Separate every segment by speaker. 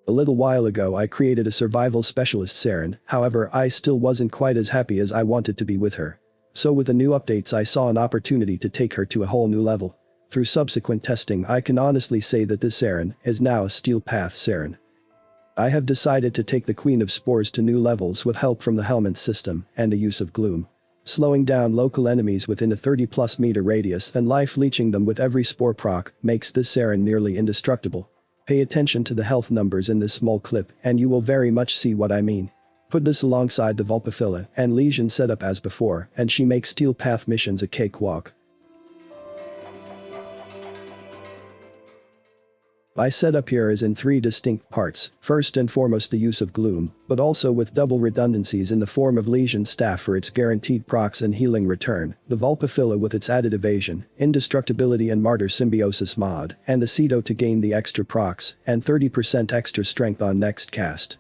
Speaker 1: A little while ago I created a survival specialist Saryn, however I still wasn't quite as happy as I wanted to be with her. So with the new updates I saw an opportunity to take her to a whole new level. Through subsequent testing I can honestly say that this Saryn is now a Steel Path Saryn. I have decided to take the Queen of Spores to new levels with help from the helmet system and the use of gloom. Slowing down local enemies within a 30+ meter radius and life leeching them with every spore proc makes this Saryn nearly indestructible. Pay attention to the health numbers in this small clip and you will very much see what I mean. Put this alongside the Vulpapilla and Legion setup as before and she makes Steel Path missions a cakewalk. My setup here is in 3 distinct parts, first and foremost the use of gloom, but also with double redundancies in the form of Legion staff for its guaranteed procs and healing return, the Vulpapilla with its added evasion, indestructibility and martyr symbiosis mod, and the Cedo to gain the extra procs, and 30% extra strength on next cast.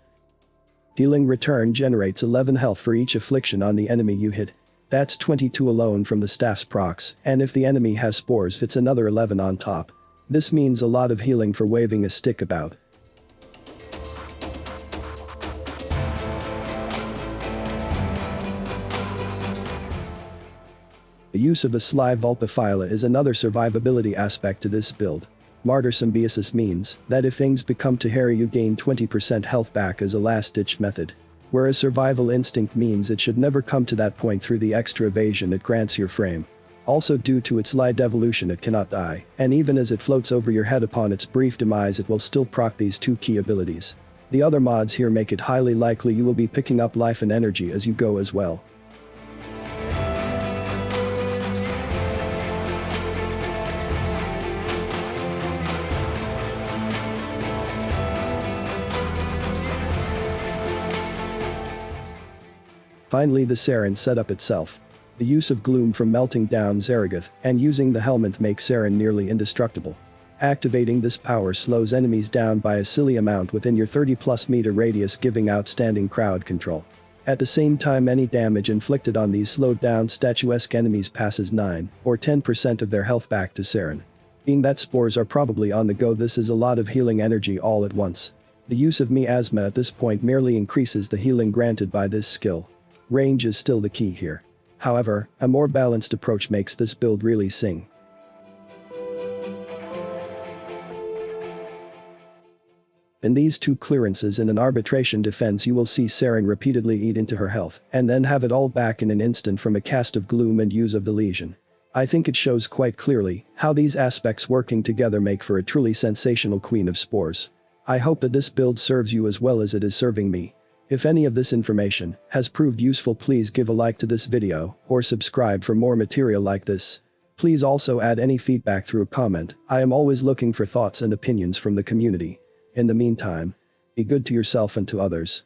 Speaker 1: Healing return generates 11 health for each affliction on the enemy you hit. That's 22 alone from the staff's procs, and if the enemy has spores it's another 11 on top. This means a lot of healing for waving a stick about. The use of the Sly Vulpapilla is another survivability aspect to this build. Martyr Symbiosis means that if things become too hairy you gain 20% health back as a last-ditch method. Whereas Survival Instinct means it should never come to that point through the extra evasion it grants your frame. Also due to its light evolution it cannot die, and even as it floats over your head upon its brief demise it will still proc these 2 key abilities. The other mods here make it highly likely you will be picking up life and energy as you go as well. Finally the Saryn setup itself. The use of gloom from melting down Zaragoth and using the helmet makes Saryn nearly indestructible. Activating this power slows enemies down by a silly amount within your 30+ meter radius, giving outstanding crowd control. At the same time any damage inflicted on these slowed down statuesque enemies passes 9 or 10% of their health back to Saryn. Being that spores are probably on the go, this is a lot of healing energy all at once. The use of miasma at this point merely increases the healing granted by this skill. Range is still the key here. However, a more balanced approach makes this build really sing. In these 2 clearances in an arbitration defense you will see Saryn repeatedly eat into her health and then have it all back in an instant from a cast of gloom and use of the Legion. I think it shows quite clearly how these aspects working together make for a truly sensational Queen of Spores. I hope that this build serves you as well as it is serving me. If any of this information has proved useful, please give a like to this video or subscribe for more material like this. Please also add any feedback through a comment. I am always looking for thoughts and opinions from the community. In the meantime, be good to yourself and to others.